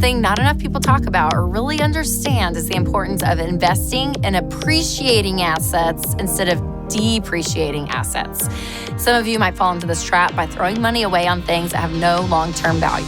something not enough people talk about or really understand is the importance of investing in appreciating assets instead of depreciating assets. Some of you might fall into this trap by throwing money away on things that have no long-term value.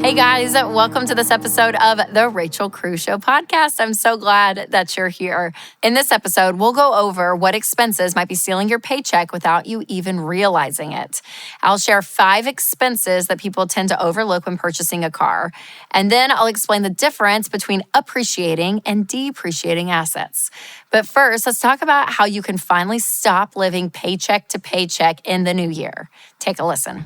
Hey guys, welcome to this episode of the Rachel Cruze Show podcast. I'm so glad that you're here. In this episode, we'll go over what expenses might be stealing your paycheck without you even realizing it. I'll share 5 expenses that people tend to overlook when purchasing a car. And then I'll explain the difference between appreciating and depreciating assets. But first, let's talk about how you can finally stop living paycheck to paycheck in the new year. Take a listen.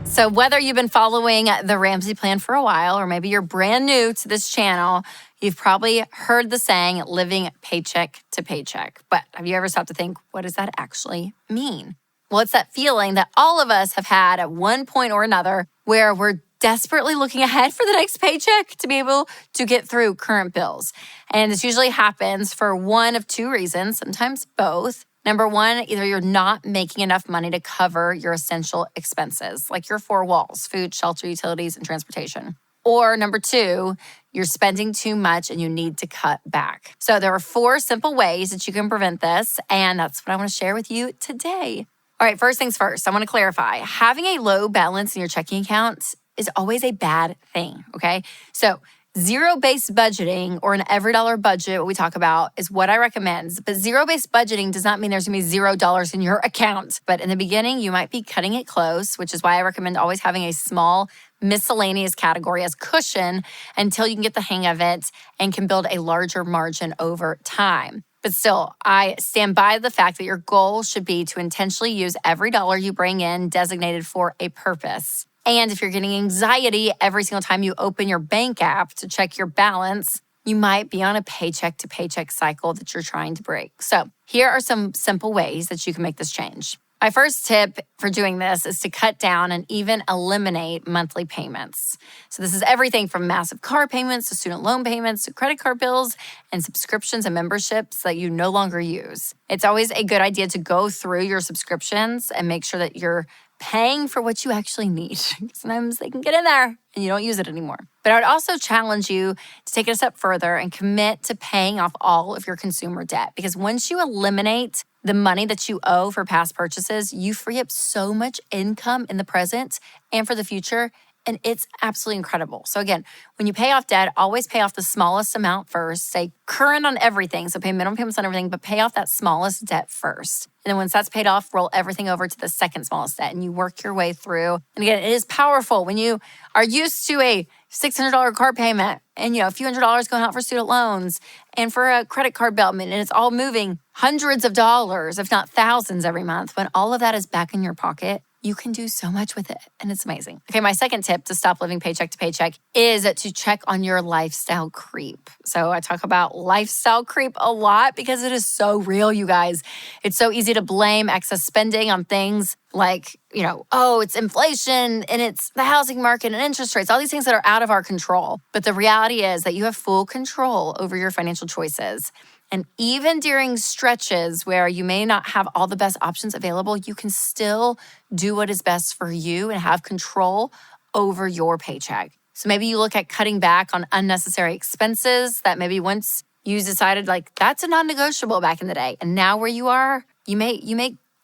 So whether you've been following the Ramsey plan for a while, or maybe you're brand new to this channel, you've probably heard the saying, living paycheck to paycheck. But have you ever stopped to think, what does that actually mean? Well, it's that feeling that all of us have had at one point or another where we're desperately looking ahead for the next paycheck to be able to get through current bills. And this usually happens for one of 2 reasons, sometimes both. Number one, either you're not making enough money to cover your essential expenses, like your 4 walls, food, shelter, utilities, and transportation. Or number 2, you're spending too much and you need to cut back. So there are 4 simple ways that you can prevent this, and that's what I want to share with you today. All right, first things first, I want to clarify. Having a low balance in your checking account is always a bad thing, okay? So zero-based budgeting, or an EveryDollar budget, what we talk about, is what I recommend. But zero-based budgeting does not mean there's going to be $0 in your account. But in the beginning, you might be cutting it close, which is why I recommend always having a small miscellaneous category as cushion until you can get the hang of it and can build a larger margin over time. But still, I stand by the fact that your goal should be to intentionally use every dollar you bring in designated for a purpose. And if you're getting anxiety every single time you open your bank app to check your balance, you might be on a paycheck to paycheck cycle that you're trying to break. So here are some simple ways that you can make this change. My first tip for doing this is to cut down and even eliminate monthly payments. So this is everything from massive car payments to student loan payments to credit card bills and subscriptions and memberships that you no longer use. It's always a good idea to go through your subscriptions and make sure that you're paying for what you actually need. Sometimes they can get in there and you don't use it anymore. But I would also challenge you to take it a step further and commit to paying off all of your consumer debt. Because once you eliminate the money that you owe for past purchases, you free up so much income in the present and for the future. And it's absolutely incredible. So again, when you pay off debt, always pay off the smallest amount first. Stay current on everything. So pay minimum payments on everything, but pay off that smallest debt first. And then once that's paid off, roll everything over to the second smallest debt and you work your way through. And again, it is powerful when you are used to a $600 car payment and, a few $100s going out for student loans and for a credit card bill. And it's all moving hundreds of dollars, if not thousands every month. When all of that is back in your pocket, you can do so much with it, and it's amazing. Okay, my second tip to stop living paycheck to paycheck is to check on your lifestyle creep. So I talk about lifestyle creep a lot because it is so real, you guys. It's so easy to blame excess spending on things like, it's inflation and it's the housing market and interest rates, all these things that are out of our control. But the reality is that you have full control over your financial choices. And even during stretches where you may not have all the best options available, you can still do what is best for you and have control over your paycheck. So maybe you look at cutting back on unnecessary expenses that maybe once you decided that's a non-negotiable back in the day. And now where you are, you may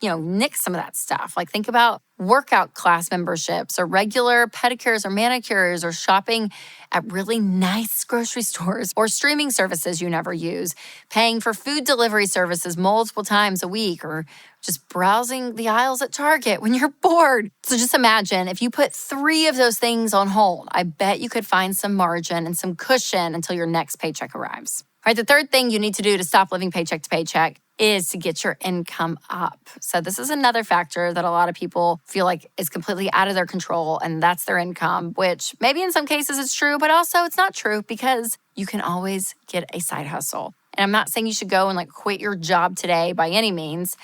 nix some of that stuff. Think about workout class memberships or regular pedicures or manicures or shopping at really nice grocery stores or streaming services you never use, paying for food delivery services multiple times a week, or just browsing the aisles at Target when you're bored. So just imagine if you put 3 of those things on hold, I bet you could find some margin and some cushion until your next paycheck arrives. All right, the third thing you need to do to stop living paycheck to paycheck is to get your income up. So this is another factor that a lot of people feel like is completely out of their control, and that's their income, which maybe in some cases it's true, but also it's not true because you can always get a side hustle. And I'm not saying you should go and quit your job today by any means,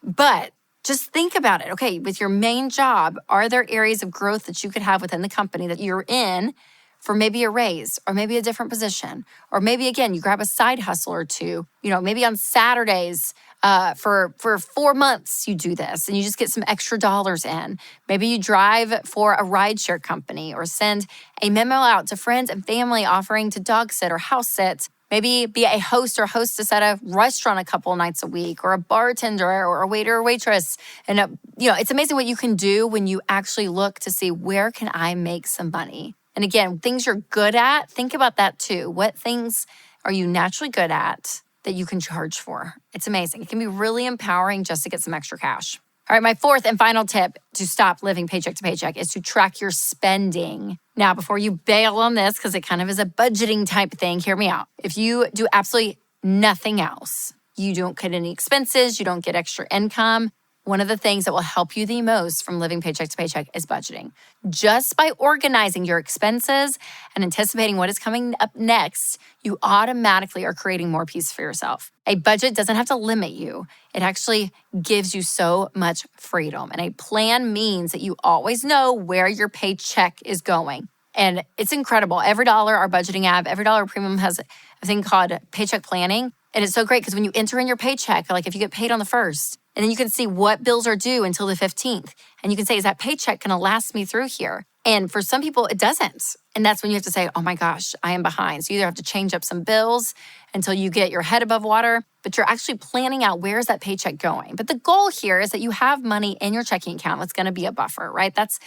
but just think about it. Okay, with your main job, are there areas of growth that you could have within the company that you're in for maybe a raise or maybe a different position? Or maybe, again, you grab a side hustle or 2. Maybe on Saturdays, For 4 months, you do this and you just get some extra dollars in. Maybe you drive for a rideshare company or send a memo out to friends and family offering to dog sit or house sit. Maybe be a host or hostess at a restaurant a couple nights a week, or a bartender or a waiter or waitress. And it's amazing what you can do when you actually look to see, where can I make some money? And again, things you're good at, think about that too. What things are you naturally good at that you can charge for? It's amazing. It can be really empowering just to get some extra cash. All right, my fourth and final tip to stop living paycheck to paycheck is to track your spending. Now, before you bail on this, because it kind of is a budgeting type thing, hear me out. If you do absolutely nothing else, you don't get any expenses, you don't get extra income, one of the things that will help you the most from living paycheck to paycheck is budgeting. Just by organizing your expenses and anticipating what is coming up next, you automatically are creating more peace for yourself. A budget doesn't have to limit you. It actually gives you so much freedom. And a plan means that you always know where your paycheck is going. And it's incredible. EveryDollar, our budgeting app, EveryDollar Premium has a thing called Paycheck Planning. And it's so great because when you enter in your paycheck, like if you get paid on the 1st, and then you can see what bills are due until the 15th. And you can say, is that paycheck going to last me through here? And for some people, it doesn't. And that's when you have to say, oh my gosh, I am behind. So you either have to change up some bills until you get your head above water, but you're actually planning out, where's that paycheck going? But the goal here is that you have money in your checking account that's going to be a buffer, right? That's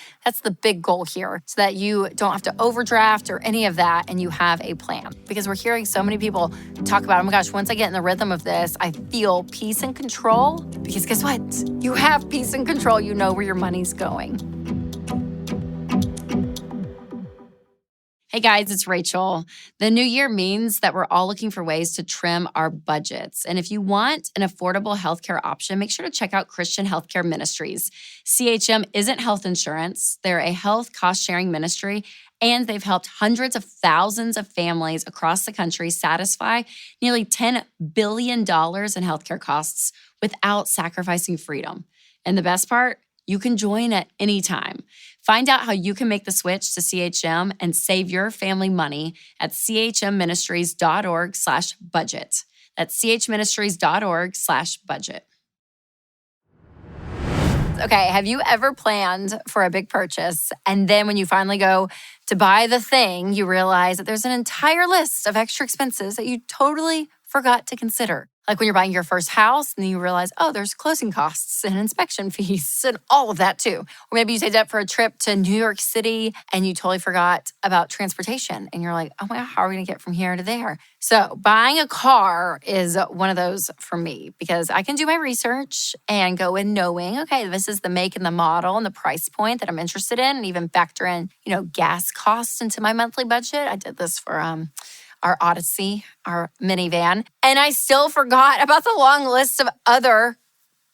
the big goal here, so that you don't have to overdraft or any of that, and you have a plan. Because we're hearing so many people talk about, oh my gosh, once I get in the rhythm of this, I feel peace and control. Because guess what? You have peace and control. You know where your money's going. Hey guys, it's Rachel. The new year means that we're all looking for ways to trim our budgets. And if you want an affordable healthcare option, make sure to check out Christian Healthcare Ministries. CHM isn't health insurance. They're a health cost-sharing ministry, and they've helped hundreds of thousands of families across the country satisfy nearly $10 billion in healthcare costs without sacrificing freedom. And the best part? You can join at any time. Find out how you can make the switch to CHM and save your family money at chmministries.org/budget. That's chministries.org/budget. Okay, have you ever planned for a big purchase, and then when you finally go to buy the thing, you realize that there's an entire list of extra expenses that you totally forgot to consider? Like when you're buying your first house and then you realize, oh, there's closing costs and inspection fees and all of that too. Or maybe you saved up for a trip to New York City and you totally forgot about transportation. And you're like, oh my God, how are we going to get from here to there? So buying a car is one of those for me, because I can do my research and go in knowing, okay, this is the make and the model and the price point that I'm interested in, and even factor in, gas costs into my monthly budget. I did this for our Odyssey, our minivan. And I still forgot about the long list of other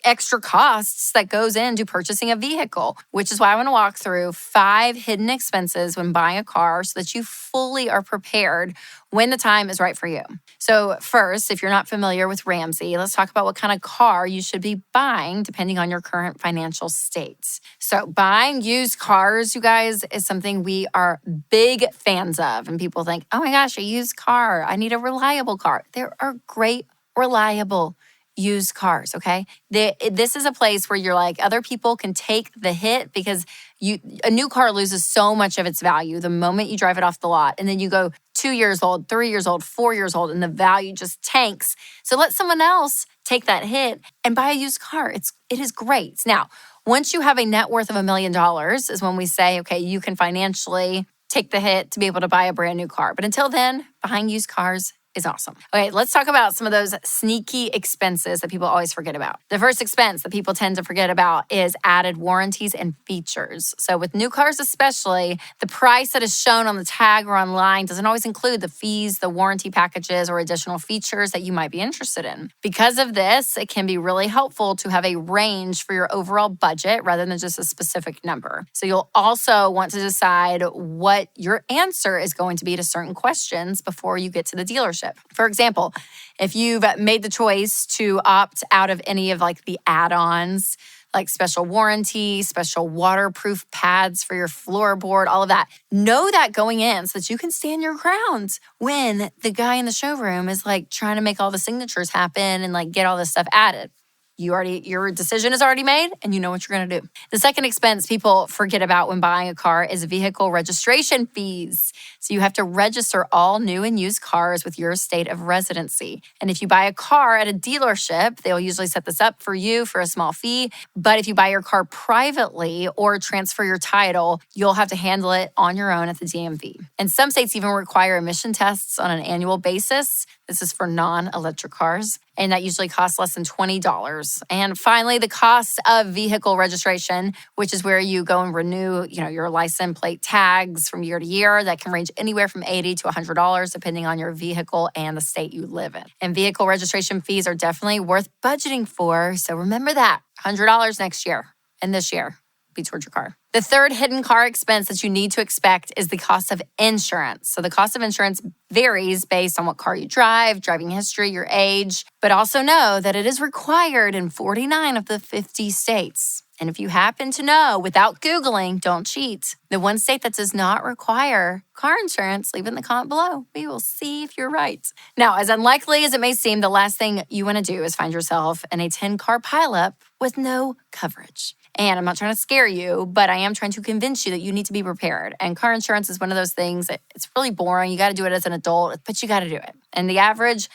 extra costs that goes into purchasing a vehicle, which is why I want to walk through 5 hidden expenses when buying a car so that you fully are prepared when the time is right for you. So first, if you're not familiar with Ramsey, let's talk about what kind of car you should be buying depending on your current financial state. So buying used cars, you guys, is something we are big fans of. And people think, oh my gosh, a used car, I need a reliable car. There are great, reliable used cars, okay? This is a place where you're like, other people can take the hit, because a new car loses so much of its value the moment you drive it off the lot. And then you go 2 years old, 3 years old, 4 years old, and the value just tanks. So let someone else take that hit and buy a used car. It is great. Now, once you have a net worth of $1 million is when we say, okay, you can financially take the hit to be able to buy a brand new car. But until then, buying used cars is awesome. Okay, let's talk about some of those sneaky expenses that people always forget about. The first expense that people tend to forget about is added warranties and features. So with new cars especially, the price that is shown on the tag or online doesn't always include the fees, the warranty packages, or additional features that you might be interested in. Because of this, it can be really helpful to have a range for your overall budget rather than just a specific number. So you'll also want to decide what your answer is going to be to certain questions before you get to the dealership. For example, if you've made the choice to opt out of any of the add-ons, like special warranty, special waterproof pads for your floorboard, all of that, know that going in so that you can stand your ground when the guy in the showroom is trying to make all the signatures happen and get all this stuff added. Your decision is already made and you know what you're going to do. The second expense people forget about when buying a car is vehicle registration fees. So you have to register all new and used cars with your state of residency. And if you buy a car at a dealership, they'll usually set this up for you for a small fee. But if you buy your car privately or transfer your title, you'll have to handle it on your own at the DMV. And some states even require emission tests on an annual basis. This is for non-electric cars, and that usually costs less than $20. And finally, the cost of vehicle registration, which is where you go and renew, your license plate tags from year to year. That can range anywhere from $80 to $100, depending on your vehicle and the state you live in. And vehicle registration fees are definitely worth budgeting for. So remember that, $100 next year and this year be towards your car. The third hidden car expense that you need to expect is the cost of insurance. So the cost of insurance varies based on what car you drive, driving history, your age, but also know that it is required in 49 of the 50 states. And if you happen to know without Googling, don't cheat. The one state that does not require car insurance, leave it in the comment below. We will see if you're right. Now, as unlikely as it may seem, the last thing you want to do is find yourself in a 10-car pileup with no coverage. And I'm not trying to scare you, but I am trying to convince you that you need to be prepared. And car insurance is one of those things that it's really boring. You got to do it as an adult, but you got to do it. And the average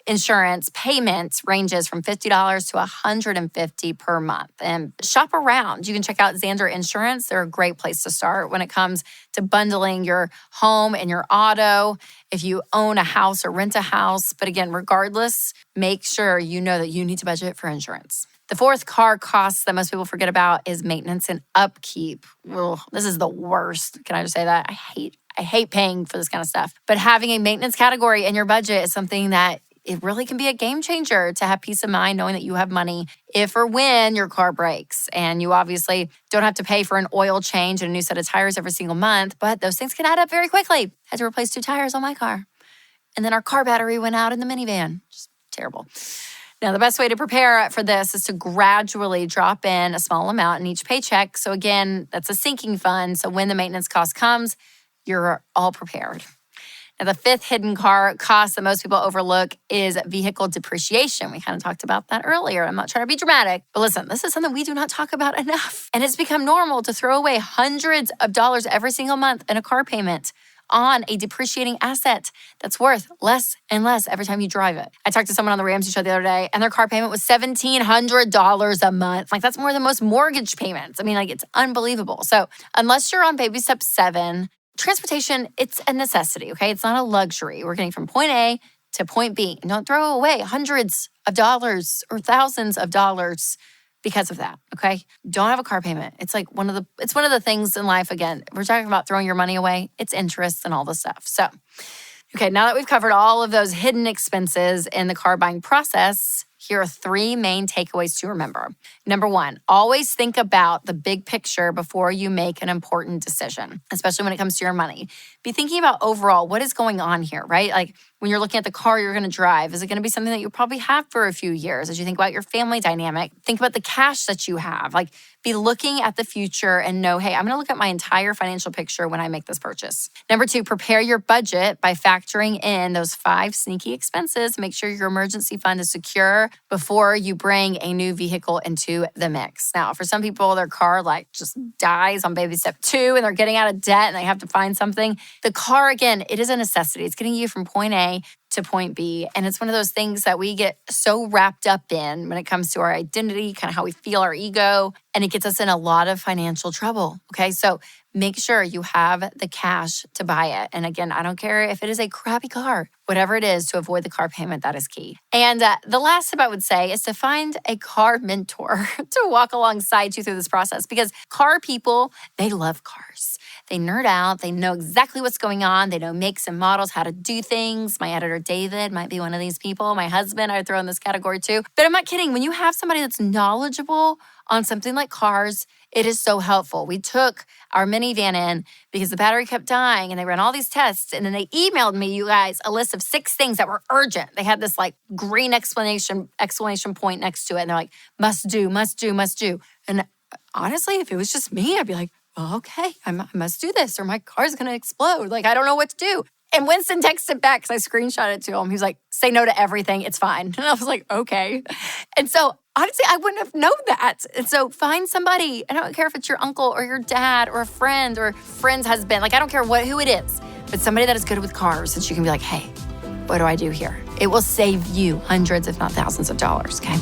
insurance payment ranges from $50 to $150 per month. And shop around. You can check out Xander Insurance. They're a great place to start when it comes to bundling your home and your auto, if you own a house or rent a house. But again, regardless, make sure you know that you need to budget for insurance. The fourth car cost that most people forget about is maintenance and upkeep. Ugh, this is the worst. Can I just say that? I hate paying for this kind of stuff. But having a maintenance category in your budget is something that it really can be a game changer to have peace of mind knowing that you have money if or when your car breaks. And you obviously don't have to pay for an oil change and a new set of tires every single month, but those things can add up very quickly. I had to replace 2 tires on my car. And then our car battery went out in the minivan. Just terrible. Now, the best way to prepare for this is to gradually drop in a small amount in each paycheck. So again, that's a sinking fund. So when the maintenance cost comes, you're all prepared. Now, the fifth hidden car cost that most people overlook is vehicle depreciation. We kind of talked about that earlier. I'm not trying to be dramatic, but listen, this is something we do not talk about enough. And it's become normal to throw away hundreds of dollars every single month in a car payment on a depreciating asset that's worth less and less every time you drive it. I talked to someone on the Ramsey show the other day, and their car payment was $1,700 a month. Like, that's more than most mortgage payments. I mean, it's unbelievable. So unless you're on baby step 7, transportation, it's a necessity, okay? It's not a luxury. We're getting from point A to point B. And don't throw away hundreds of dollars or thousands of dollars because of that, okay? Don't have a car payment. It's one of the things in life, again, we're talking about throwing your money away. It's interest and all this stuff. So, okay, now that we've covered all of those hidden expenses in the car buying process, here are 3 main takeaways to remember. Number 1, always think about the big picture before you make an important decision, especially when it comes to your money. Be thinking about overall, what is going on here, right? Like, when you're looking at the car you're going to drive, is it going to be something that you'll probably have for a few years? As you think about your family dynamic, think about the cash that you have. Like, be looking at the future and know, hey, I'm going to look at my entire financial picture when I make this purchase. Number 2, prepare your budget by factoring in those 5 sneaky expenses. Make sure your emergency fund is secure before you bring a new vehicle into the mix. Now, for some people, their car just dies on baby step 2 and they're getting out of debt and they have to find something. The car, again, it is a necessity. It's getting you from point A to point B. And it's one of those things that we get so wrapped up in when it comes to our identity, kind of how we feel, our ego, and it gets us in a lot of financial trouble. Okay, so make sure you have the cash to buy it. And again, I don't care if it is a crappy car, whatever it is, to avoid the car payment, that is key. And the last tip I would say is to find a car mentor to walk alongside you through this process, because car people, they love cars. They nerd out. They know exactly what's going on. They know makes and models, how to do things. My editor, David, might be one of these people. My husband, I would throw in this category too. But I'm not kidding. When you have somebody that's knowledgeable on something like cars, it is so helpful. We took our minivan in because the battery kept dying and they ran all these tests. And then they emailed me, you guys, a list of 6 things that were urgent. They had this green exclamation point next to it. And they're like, must do, must do, must do. And honestly, if it was just me, I'd be like, well, okay, I must do this or my car's going to explode. I don't know what to do. And Winston texted back because I screenshot it to him. He was like, say no to everything. It's fine. And I was like, okay. And so Honestly, I wouldn't have known that. And so find somebody. I don't care if it's your uncle or your dad or a friend's husband. Like, I don't care who it is, but somebody that is good with cars that you can be like, hey, what do I do here? It will save you hundreds, if not thousands of dollars, okay?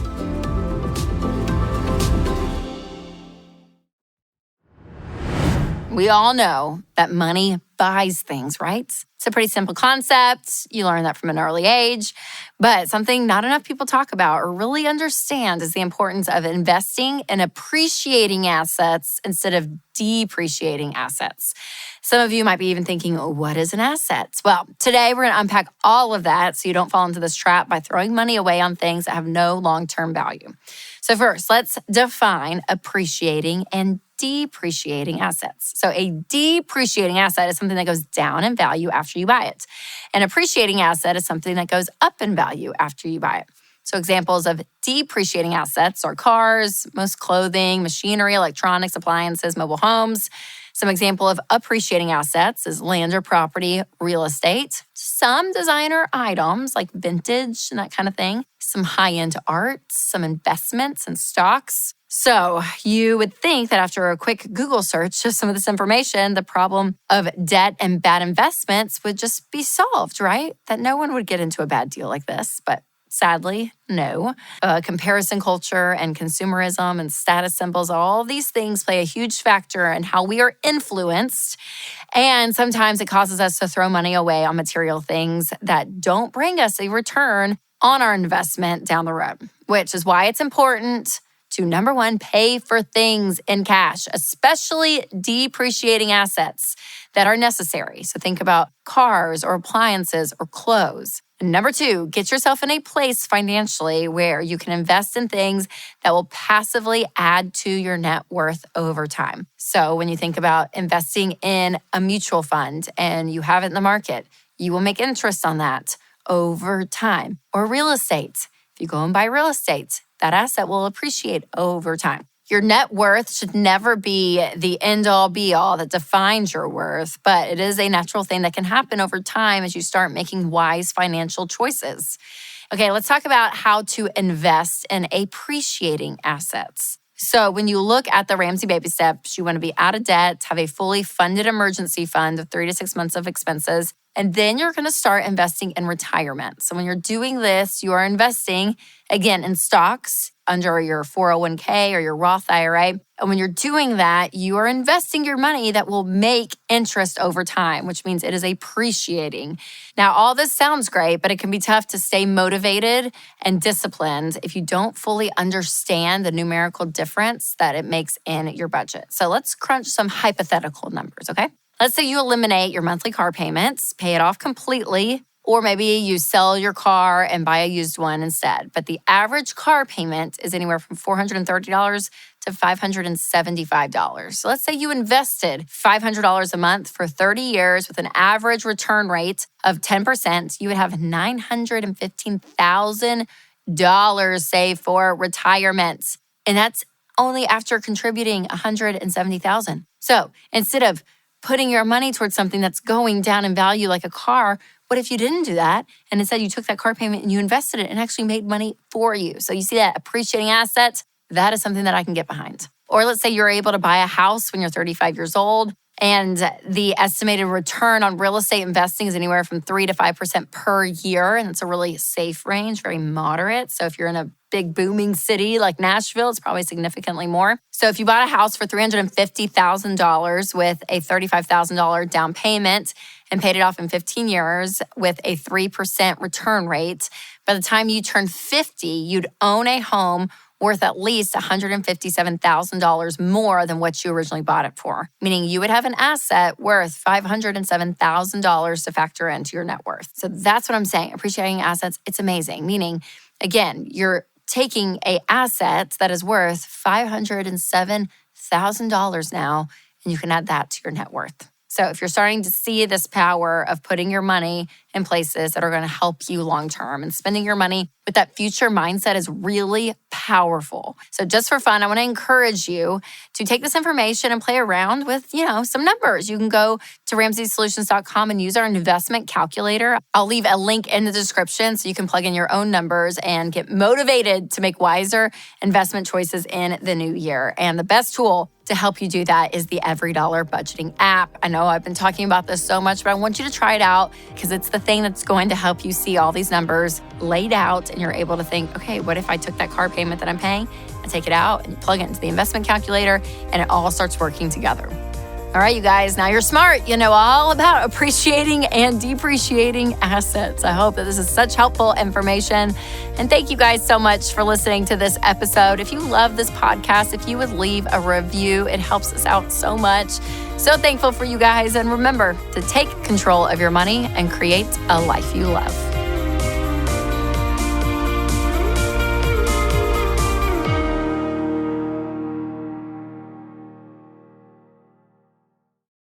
We all know that money buys things, right? It's a pretty simple concept. You learn that from an early age. But something not enough people talk about or really understand is the importance of investing in appreciating assets instead of depreciating assets. Some of you might be even thinking, oh, what is an asset? Well, today we're going to unpack all of that so you don't fall into this trap by throwing money away on things that have no long-term value. So first, let's define appreciating and depreciating assets. So a depreciating asset is something that goes down in value after you buy it. An appreciating asset is something that goes up in value after you buy it. So examples of depreciating assets are cars, most clothing, machinery, electronics, appliances, mobile homes. Some example of appreciating assets is land or property, real estate, some designer items like vintage and that kind of thing, some high-end art, some investments and stocks. So you would think that after a quick Google search of some of this information, the problem of debt and bad investments would just be solved, right? That no one would get into a bad deal like this, but sadly, no. Comparison culture and consumerism and status symbols, all these things play a huge factor in how we are influenced. And sometimes it causes us to throw money away on material things that don't bring us a return on our investment down the road, which is why it's important to, number one, pay for things in cash, especially depreciating assets that are necessary. So think about cars or appliances or clothes. And number two, get yourself in a place financially where you can invest in things that will passively add to your net worth over time. So when you think about investing in a mutual fund and you have it in the market, you will make interest on that over time. Or real estate. If you go and buy real estate, that asset will appreciate over time. Your net worth should never be the end-all be-all that defines your worth, but it is a natural thing that can happen over time as you start making wise financial choices. Okay, let's talk about how to invest in appreciating assets. So when you look at the Ramsey baby steps, you want to be out of debt, have a fully funded emergency fund of 3 to 6 months of expenses, and then you're going to start investing in retirement. So when you're doing this, you are investing, again, in stocks under your 401k or your Roth IRA. And when you're doing that, you are investing your money that will make interest over time, which means it is appreciating. Now, all this sounds great, but it can be tough to stay motivated and disciplined if you don't fully understand the numerical difference that it makes in your budget. So let's crunch some hypothetical numbers, okay? Let's say you eliminate your monthly car payments, pay it off completely, or maybe you sell your car and buy a used one instead. But the average car payment is anywhere from $430 to $575. So let's say you invested $500 a month for 30 years with an average return rate of 10%. You would have $915,000 saved for retirement. And that's only after contributing $170,000. So instead of putting your money towards something that's going down in value like a car, what if you didn't do that and instead you took that car payment and you invested it and actually made money for you? So you see that appreciating asset, that is something that I can get behind. Or let's say you're able to buy a house when you're 35 years old and the estimated return on real estate investing is anywhere from 3 to 5% per year. And it's a really safe range, very moderate. So if you're in a big booming city like Nashville, it's probably significantly more. So if you bought a house for $350,000 with a $35,000 down payment and paid it off in 15 years with a 3% return rate, by the time you turn 50, you'd own a home worth at least $157,000 more than what you originally bought it for, meaning you would have an asset worth $507,000 to factor into your net worth. So that's what I'm saying. Appreciating assets, it's amazing, meaning, again, you're taking an asset that is worth $507,000 now, and you can add that to your net worth. So if you're starting to see this power of putting your money in places that are going to help you long-term and spending your money with that future mindset is really powerful. So just for fun, I want to encourage you to take this information and play around with, some numbers. You can go to RamseySolutions.com and use our investment calculator. I'll leave a link in the description so you can plug in your own numbers and get motivated to make wiser investment choices in the new year. And the best tool to help you do that is the EveryDollar budgeting app. I know I've been talking about this so much, but I want you to try it out because it's the thing that's going to help you see all these numbers laid out and you're able to think, okay, what if I took that car payment that I'm paying and take it out and plug it into the investment calculator and it all starts working together. All right, you guys, now you're smart. You know all about appreciating and depreciating assets. I hope that this is such helpful information. And thank you guys so much for listening to this episode. If you love this podcast, if you would leave a review, it helps us out so much. So thankful for you guys. And remember to take control of your money and create a life you love.